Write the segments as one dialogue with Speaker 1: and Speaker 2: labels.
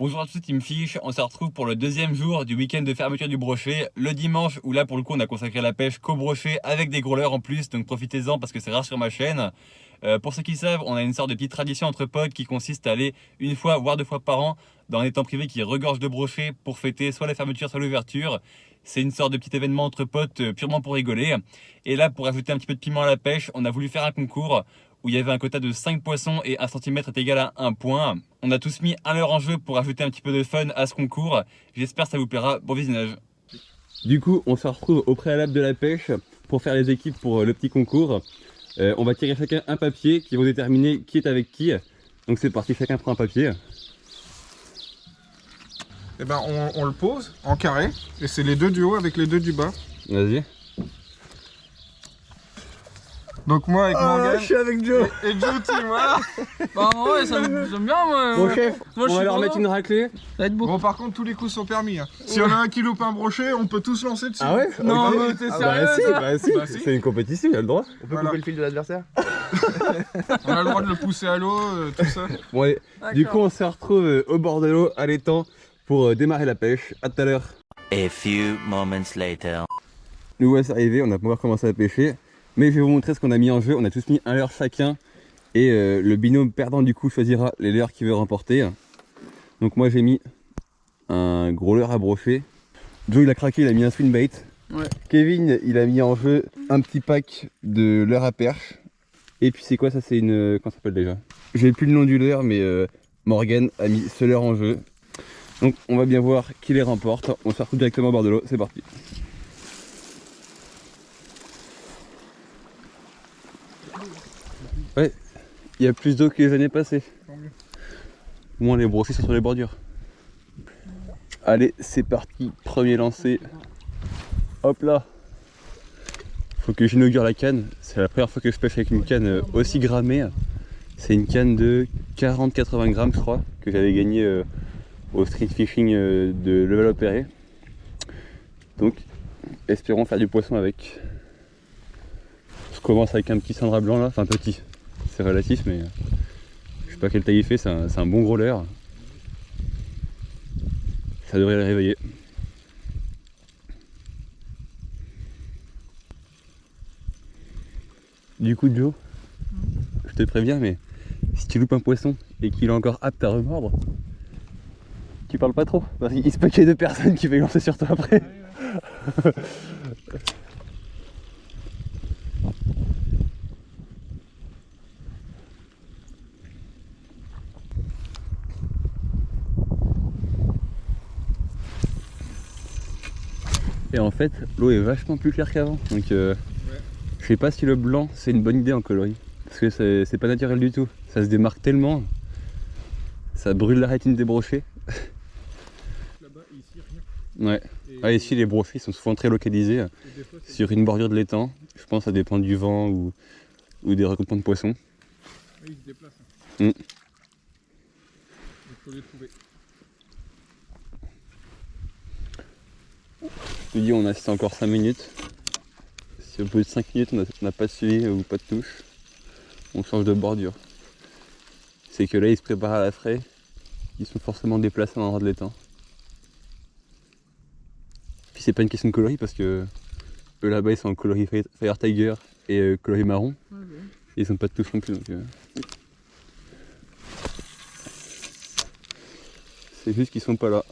Speaker 1: Bonjour à tous, Team Fish. On se retrouve pour le deuxième jour du week-end de fermeture du brochet. Le dimanche, où là pour le coup on a consacré la pêche qu'au brochet avec des gros leurres en plus, donc profitez-en parce que c'est rare sur ma chaîne. Pour ceux qui savent, on a une sorte de petite tradition entre potes qui consiste à aller une fois voire deux fois par an dans un étang privé qui regorge de brochets pour fêter soit la fermeture soit l'ouverture. C'est une sorte de petit événement entre potes purement pour rigoler. Et là, pour ajouter un petit peu de piment à la pêche, on a voulu faire un concours où il y avait un quota de 5 poissons et 1 centimètre est égal à 1 point. On a tous mis un leurre en jeu pour ajouter un petit peu de fun à ce concours. J'espère que ça vous plaira. Bon visionnage. Du coup, on se retrouve au préalable de la pêche pour faire les équipes pour le petit concours. On va tirer chacun un papier qui vont déterminer qui est avec qui. Donc c'est parti, chacun prend un papier.
Speaker 2: Et ben on le pose en carré et c'est les deux du haut avec les deux du bas.
Speaker 1: Vas-y.
Speaker 2: Donc moi avec Morgan
Speaker 3: je suis avec Joe.
Speaker 2: et Joe team, voilà.
Speaker 3: Bah ouais, j'aime bien moi.
Speaker 1: Bon chef,
Speaker 3: Moi,
Speaker 1: on va leur mettre une raclée.
Speaker 3: Ça va être beau.
Speaker 2: Bon par contre tous les coups sont permis. Hein. Si on a un qui loupe un brochet, on peut tous lancer dessus.
Speaker 1: Ah ouais?
Speaker 3: Non,
Speaker 1: Ok.
Speaker 3: mais t'es
Speaker 1: Ah
Speaker 3: sérieux,
Speaker 1: bah si,
Speaker 3: toi
Speaker 1: bah si,
Speaker 2: Bah si.
Speaker 1: c'est une compétition, il a le droit.
Speaker 3: On peut
Speaker 2: Voilà.
Speaker 3: couper le fil de l'adversaire.
Speaker 2: On a le droit de le pousser à l'eau, tout ça.
Speaker 1: Bon allez, du coup on se retrouve au bord de l'eau, à l'étang, pour démarrer la pêche. À tout à l'heure.
Speaker 4: A few moments later.
Speaker 1: Nous voici arrivés, on va pouvoir commencer à pêcher. Mais je vais vous montrer ce qu'on a mis en jeu. On a tous mis un leurre chacun. Et le binôme perdant du coup choisira les leurres qu'il veut remporter. Donc moi j'ai mis un gros leurre à brochet. Joe il a craqué, il a mis un swing bait.
Speaker 3: Ouais.
Speaker 1: Kevin il a mis en jeu un petit pack de leurre à perche. Et puis c'est quoi ça? C'est une... comment ça s'appelle déjà? J'ai plus le nom du leurre mais Morgan a mis ce leurre en jeu. Donc on va bien voir qui les remporte. On se retrouve directement au bord de l'eau, c'est parti. Ouais, il y a plus d'eau que les années passées. Au moins les brochets sont sur les bordures. Allez, c'est parti, premier lancé. Hop là. Faut que j'inaugure la canne. C'est la première fois que je pêche avec une canne aussi grammée. C'est une canne de 40-80 grammes je crois, que j'avais gagné au street fishing de Levallois-Perret. Donc, espérons faire du poisson avec. Je commence avec un petit Sandra blanc là, enfin petit. C'est relatif mais je sais pas quelle taille il fait, c'est un bon gros leurre. Ça devrait le réveiller. Du coup Joe, je te préviens mais si tu loupes un poisson et qu'il est encore apte à remordre, tu parles pas trop parce qu'il se peut qu'il y ait deux personnes qui veulent lancer sur toi après. Et en fait, l'eau est vachement plus claire qu'avant. Donc je sais pas si le blanc c'est une bonne idée en coloris. Parce que c'est pas naturel du tout. Ça se démarque tellement. Ça brûle la rétine des brochets.
Speaker 2: Là-bas, ici, rien.
Speaker 1: Ouais.
Speaker 2: Et,
Speaker 1: Ah, ici les brochets sont souvent très localisés
Speaker 2: et des fois, c'est-
Speaker 1: sur une bordure de l'étang. Je pense que ça dépend du vent ou des regroupements de poissons.
Speaker 2: ils se déplacent.
Speaker 1: Mm.
Speaker 2: Il faut les trouver.
Speaker 1: Je te dis, on assiste encore 5 minutes. Si au bout de 5 minutes on n'a pas de suivi ou pas de touche, on change de bordure. C'est que là ils se préparent à la fraie, ils sont forcément déplacés à l'endroit de l'étang. Puis c'est pas une question de coloris parce que eux là-bas ils sont en coloris Fire Tiger et coloris marron. Et ils ont pas de touche non plus donc c'est juste qu'ils sont pas là.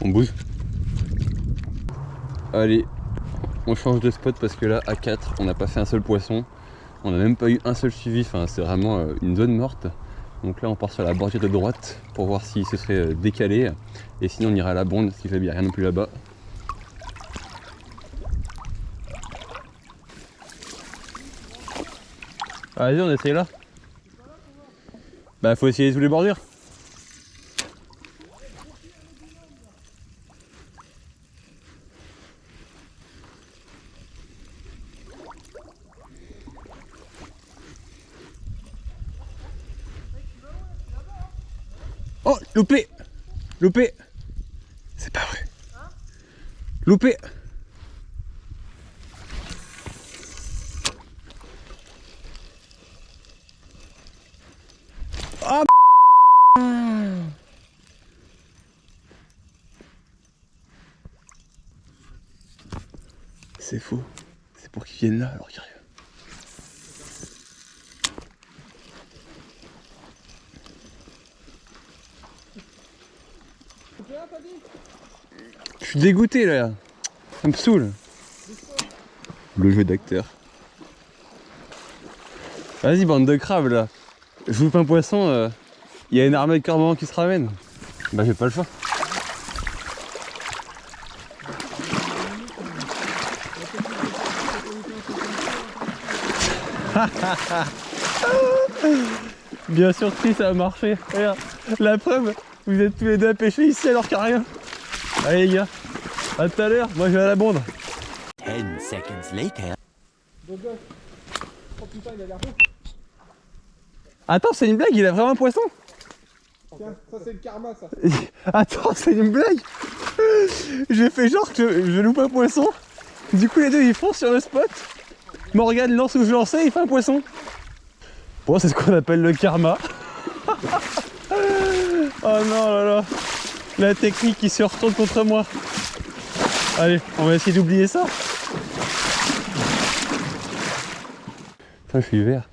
Speaker 1: On bouge. Allez, on change de spot parce que là à 4 on n'a pas fait un seul poisson. On n'a même pas eu un seul suivi, enfin c'est vraiment une zone morte. Donc là on part sur la bordure de droite pour voir s'il se serait décalé. Et sinon on ira à la bonde, ce qui fait bien rien non plus là-bas. Vas-y on essaye là. Bah faut essayer sous les bordures. Oh, loupé! Loupé! C'est pas vrai.
Speaker 5: Loupé. Ah c'est faux. C'est pour qu'ils viennent là alors qu'il y a rien. Je suis dégoûté là. Ça me saoule. Le jeu d'acteur. Vas-y bande de crabes là. Je loupe un poisson, y a une armée de cormorans qui se ramène. Bah j'ai pas le choix. Bien sûr que si, ça a marché. Regarde, la preuve, vous êtes tous les deux à pêcher ici alors qu'il n'y a rien. Allez les gars, à tout à l'heure, moi je vais à la bande.
Speaker 4: 10 seconds later.
Speaker 5: Attends, c'est une blague, il a vraiment un poisson?
Speaker 2: Tiens, ça c'est le karma ça.
Speaker 5: Attends, c'est une blague. J'ai fait genre que je loupe un poisson. Du coup les deux ils foncent sur le spot. Morgane lance où je lançais, il fait un poisson. Bon, c'est ce qu'on appelle le karma. Oh non là là. La technique qui se retourne contre moi. Allez, on va essayer d'oublier ça. Putain, je suis vert.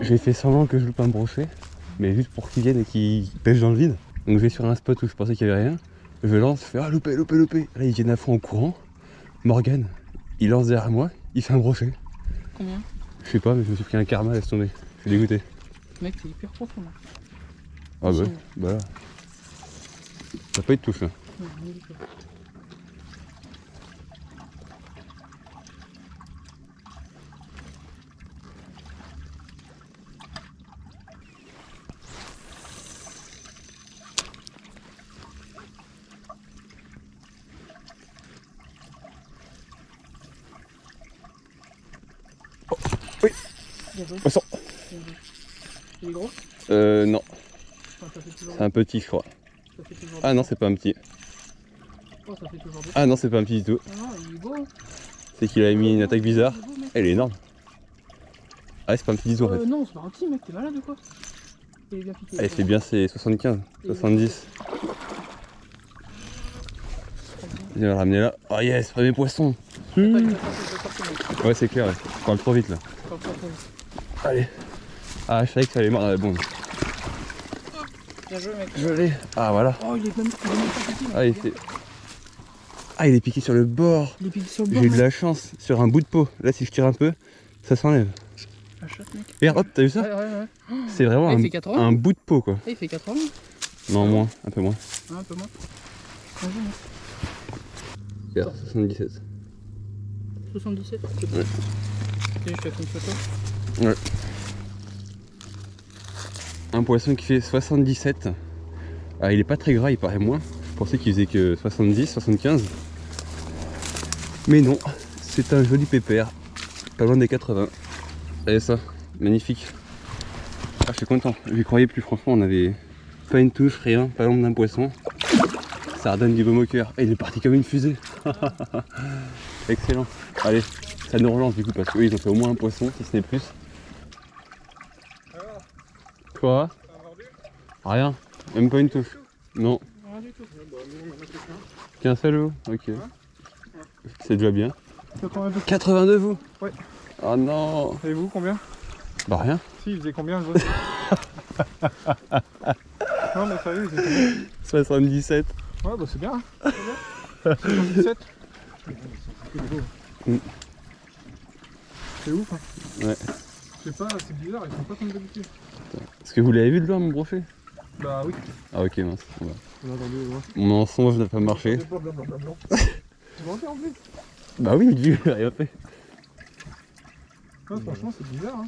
Speaker 5: J'ai fait semblant que je loupe un brochet, mais juste pour qu'ils viennent et qu'ils pêchent dans le vide. Donc je vais sur un spot où je pensais qu'il n'y avait rien. Je lance, je fais ah loupé, loupé, loupé. Là ils viennent à fond en courant. Morgane, il lance derrière moi, il fait un brochet.
Speaker 3: Combien?
Speaker 5: Je sais pas, mais je me suis pris un karma, laisse tomber. Je suis dégoûté.
Speaker 3: Mec, c'est hyper profond là.
Speaker 5: Ah bah, bah là. Ça peut être touche là.
Speaker 3: Non, rien du tout.
Speaker 5: Oui.
Speaker 3: Bien joué.
Speaker 5: Poisson.
Speaker 3: Bien joué. Il est gros?
Speaker 5: Non,
Speaker 3: Enfin, ça fait toujours.
Speaker 5: c'est un petit je crois.
Speaker 3: Ça fait toujours.
Speaker 5: Ah non, c'est pas un petit.
Speaker 3: Oh, ça fait toujours.
Speaker 5: Ah non, c'est pas un petit du tout.
Speaker 3: Non, non, il est beau.
Speaker 5: C'est qu'il avait mis une attaque bizarre.
Speaker 3: Il est beau, mec.
Speaker 5: Elle est énorme. Ah c'est pas un petit du tout en fait.
Speaker 3: Non, c'est pas un petit mec, t'es malade ou quoi? Il est bien piqué.
Speaker 5: Elle fait bien ses 75, 70. Je vais le ramener là. Oh yes, premier poisson.
Speaker 3: Attends, il va sortir, mec.
Speaker 5: Ouais c'est clair, ouais. Je parle trop vite là.
Speaker 3: Parle pas trop vite.
Speaker 5: Allez. Ah je savais que ça allait mordre dans la bombe.
Speaker 3: Bien joué, mec.
Speaker 5: Je l'ai. Ah voilà.
Speaker 3: Oh, il est même pas petit.
Speaker 5: Ah il fait. Ah il est piqué sur le bord.
Speaker 3: Il est piqué sur le bord.
Speaker 5: J'ai eu de
Speaker 3: mec.
Speaker 5: la chance sur un bout de peau. Là si je tire un peu, ça s'enlève.
Speaker 3: La chatte, mec.
Speaker 5: Et hop, t'as vu ça?
Speaker 3: Ouais, ouais, ouais.
Speaker 5: C'est vraiment
Speaker 3: Ah, il fait 80.
Speaker 5: un bout de peau quoi.
Speaker 3: Ah, il fait 80.
Speaker 5: Non moins, un peu moins.
Speaker 3: Un peu moins. Bien joué, mec.
Speaker 5: Regarde, 77.
Speaker 3: 77.
Speaker 5: Ouais.
Speaker 3: Tiens, je te fais une photo.
Speaker 5: Ouais. Un poisson qui fait 77. Ah, il est pas très gras, il paraît moins. Je pensais qu'il faisait que 70, 75. Mais non, c'est un joli pépère. Pas loin des 80. Regardez ça, magnifique. Ah, je suis content. J'y croyais plus, franchement, on avait pas une touche, rien, pas l'ombre d'un poisson. Ça redonne du baume au cœur. Et il est parti comme une fusée. Excellent. Allez, ça nous relance du coup parce qu'eux ils ont fait au moins un poisson, si ce n'est plus. Quoi? Rien, même pas une touche. Non.
Speaker 3: Rien du tout.
Speaker 5: Qu'un seul vous? Ok. C'est déjà bien.
Speaker 2: C'est combien de...
Speaker 5: 82 vous?
Speaker 2: Ouais.
Speaker 5: Oh non.
Speaker 2: Et vous combien?
Speaker 5: Bah rien.
Speaker 2: Si, il faisait combien le vôtre? Non mais sérieux, il faisait combien?
Speaker 5: 77.
Speaker 2: Ouais bah c'est bien. Hein. C'est bien. 77.
Speaker 5: Mm.
Speaker 2: C'est ouf hein.
Speaker 5: Ouais.
Speaker 2: Je sais pas, c'est bizarre, ils sont pas comme d'habitude.
Speaker 5: Est-ce que vous l'avez vu de loin mon brochet?
Speaker 2: Bah oui.
Speaker 5: Ah ok mince. Ouais.
Speaker 2: Attendez, ouais.
Speaker 5: Mon mensonge n'a pas marché.
Speaker 2: Tu m'en fais en plus?
Speaker 5: Bah oui, Dieu, il a rien fait.
Speaker 2: Ouais, franchement c'est bizarre hein.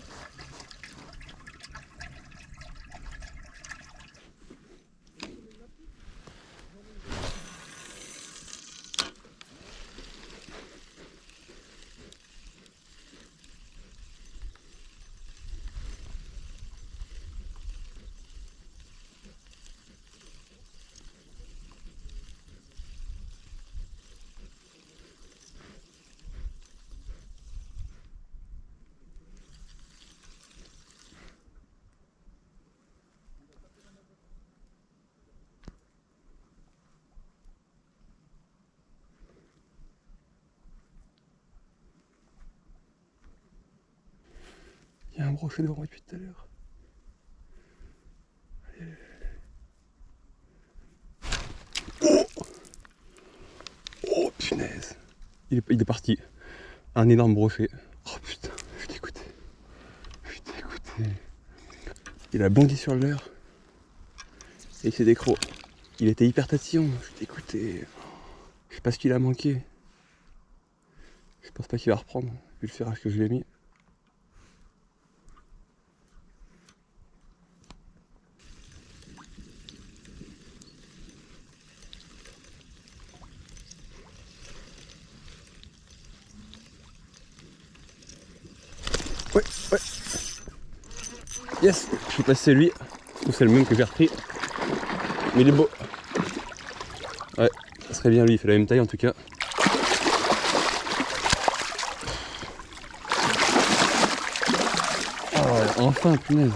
Speaker 5: Il y a un brochet devant moi depuis tout à l'heure. Oh, oh punaise. Il est parti. Un énorme brochet. Oh putain, je suis dégoûté. Je suis dégoûté. Il a bondi sur le leurre. Et il s'est décro. Il était hyper tatillon. Je suis dégoûté. Je sais pas ce qu'il a manqué. Je pense pas qu'il va reprendre, vu le ferrage que je lui ai mis. Ouais, ouais. Yes, je sais pas si c'est lui, ou c'est le même que j'ai repris. Mais il est beau. Ouais, ça serait bien lui, il fait la même taille en tout cas. Oh, enfin, punaise.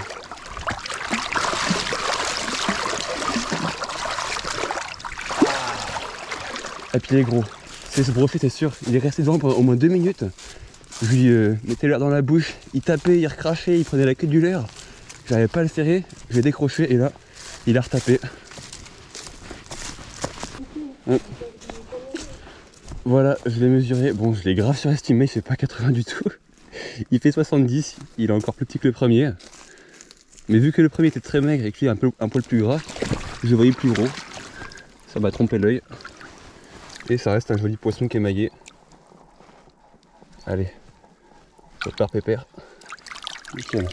Speaker 5: Et puis il est gros. C'est ce brochet, c'est sûr. Il est resté devant pendant au moins 2 minutes. Je lui mettais l'air dans la bouche, il tapait, il recrachait, il prenait la queue du leurre. J'arrivais pas à le serrer, je l'ai décroché et là, il a retapé. Ouais. Voilà, je l'ai mesuré. Bon, je l'ai grave surestimé, il fait pas 80 du tout. Il fait 70, il est encore plus petit que le premier. Mais vu que le premier était très maigre et que lui un poil plus gras, je le voyais plus gros. Ça m'a trompé l'œil. Et ça reste un joli poisson émaillé. Allez, pépère, pépère. Nickel.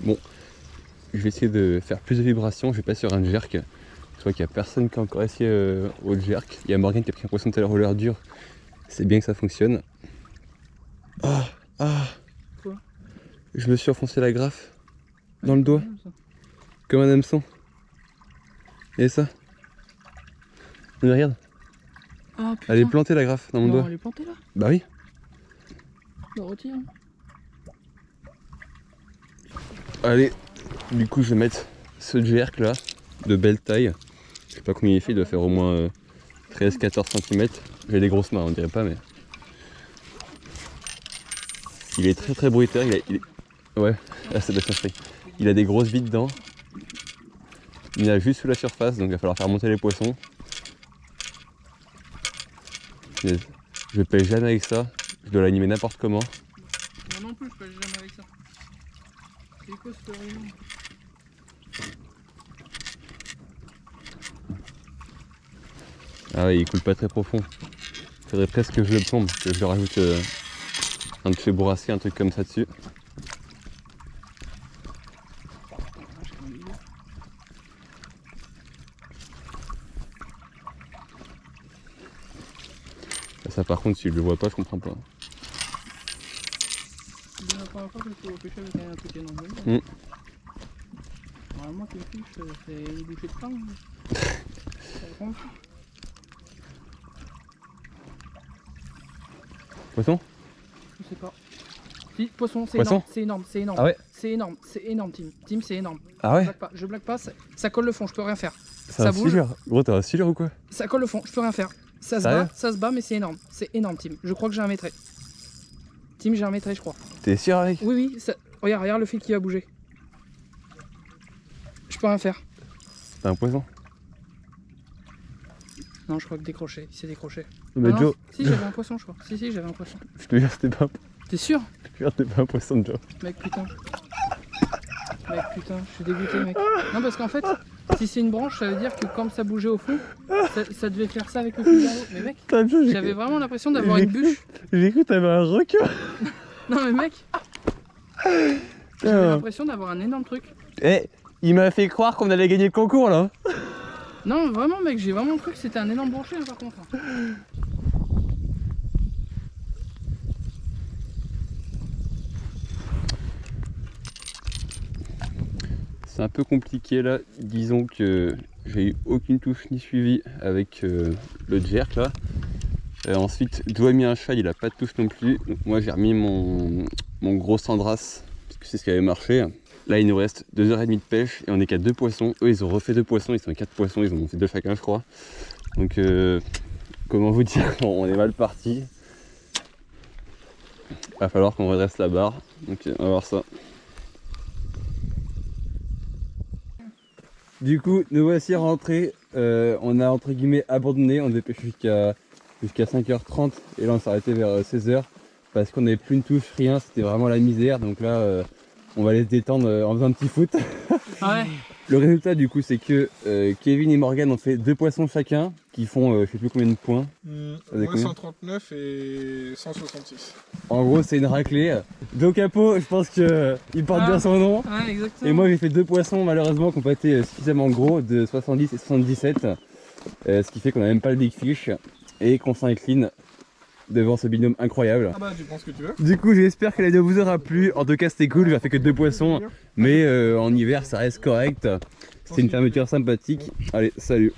Speaker 5: Bon, je vais essayer de faire plus de vibrations, je vais pas sur un jerk. Je vois qu'il n'y a personne qui a encore essayé au jerk. Il y a Morgane qui a pris un poisson tout à l'heure au leurre dur. C'est bien que ça fonctionne. Ah, ah.
Speaker 3: Quoi?
Speaker 5: Je me suis enfoncé la graffe dans le doigt, comme un hameçon. Et ça? Mais regarde,
Speaker 3: Ah putain.
Speaker 5: elle est plantée la graffe dans mon
Speaker 3: Non,
Speaker 5: doigt.
Speaker 3: elle est plantée là.
Speaker 5: Bah oui.
Speaker 3: Bah retire.
Speaker 5: Allez, du coup je vais mettre ce jerk là, de belle taille. Je sais pas combien il fait, il doit faire au moins 13-14 cm. J'ai des grosses mains, on dirait pas, mais... Il est très très bruiteur, ouais, là ça doit être il a des grosses billes dedans. Il y en a juste sous la surface, donc il va falloir faire monter les poissons. Je pêche jamais avec ça, je dois l'animer n'importe comment.
Speaker 3: Moi non plus, je pêche jamais avec ça. C'est quoi ce rayon?
Speaker 5: Ah ouais, il coule pas très profond. Faudrait presque que je le plombe, que je le rajoute un de chez Bourrasquet, un truc comme ça dessus. Ça par contre, si je le vois pas, je comprends pas.
Speaker 3: C'est la première fois que je peux pêcher avec un truc énorme. Normalement, tu le fiches, c'est une bouchée de pain.
Speaker 5: Poisson?
Speaker 3: Je sais pas. Si, poisson, c'est
Speaker 5: Poisson
Speaker 3: énorme, c'est énorme, c'est énorme.
Speaker 5: Ah ouais?
Speaker 3: C'est énorme, Tim. Tim, c'est énorme.
Speaker 5: Ah ouais?
Speaker 3: Je blague pas, ça colle le fond, je peux rien faire.
Speaker 5: C'est
Speaker 3: Ça
Speaker 5: un
Speaker 3: bouge.
Speaker 5: silure. Gros, t'as un silure ou quoi?
Speaker 3: Ça colle le fond, je peux rien faire. Ça se bat, mais c'est énorme. C'est énorme, Tim. Je crois que j'ai un maîtret. Tim, j'ai un maîtret, je crois.
Speaker 5: T'es sûr avec?
Speaker 3: Oui, oui, regarde le fil qui va bouger. Je peux rien faire.
Speaker 5: T'as un poisson?
Speaker 3: Non, je crois que décroché, il s'est décroché.
Speaker 5: Mais
Speaker 3: Ah non,
Speaker 5: Joe,
Speaker 3: si, j'avais un poisson, je crois. Si, j'avais un poisson.
Speaker 5: je te jure, c'était pas
Speaker 3: T'es sûr?
Speaker 5: un poisson, Joe.
Speaker 3: Mec, putain. Mec, putain, je suis dégoûté, mec. Non, parce qu'en fait, si c'est une branche, ça veut dire que quand ça bougeait au fond, ça devait faire ça avec le fil vers l'eau. Mais mec, j'avais vraiment l'impression d'avoir une bûche.
Speaker 5: J'ai cru que t'avais un requin.
Speaker 3: Non, mais mec, j'avais l'impression d'avoir un énorme truc.
Speaker 5: Eh, il m'a fait croire qu'on allait gagner le concours là.
Speaker 3: Non, vraiment, mec, j'ai vraiment cru que c'était un énorme brochet, hein, par contre.
Speaker 5: un peu compliqué là. Disons que j'ai eu aucune touche ni suivi avec le jerk là. Ensuite, Joe a mis un chat, il a pas de touche non plus. Donc moi j'ai remis mon gros Sandras, parce que c'est ce qui avait marché. Là il nous reste 2h30 de pêche et on est qu'à 2 poissons. Eux ils ont refait 2 poissons, ils sont à 4 poissons, ils en ont fait 2 chacun je crois. Donc comment vous dire, on est mal parti. Va falloir qu'on redresse la barre. Donc on va voir ça. Du coup nous voici rentrés. On a entre guillemets abandonné, on devait pêcher jusqu'à 5h30 et là on s'est arrêté vers 16h parce qu'on n'avait plus une touche, rien, c'était vraiment la misère. Donc là on va aller se détendre en faisant un petit foot.
Speaker 3: Ouais.
Speaker 5: Le résultat du coup c'est que Kevin et Morgan ont fait 2 poissons chacun qui font je sais plus combien de points.
Speaker 2: Moi 139 et 166.
Speaker 5: En gros c'est une raclée. Joe Capo je pense qu'il porte bien son nom.
Speaker 3: Ouais, exactement.
Speaker 5: Et moi j'ai fait 2 poissons malheureusement qui n'ont pas été suffisamment gros, de 70 et 77. Ce qui fait qu'on n'a même pas le big fish et qu'on s'incline devant ce binôme incroyable.
Speaker 2: Ah bah tu penses que tu veux.
Speaker 5: Du coup j'espère que la vidéo vous aura plu. En tout cas c'était cool, j'ai fait que 2 poissons. Mais en hiver ça reste correct. C'était une fermeture sympathique. Allez, salut.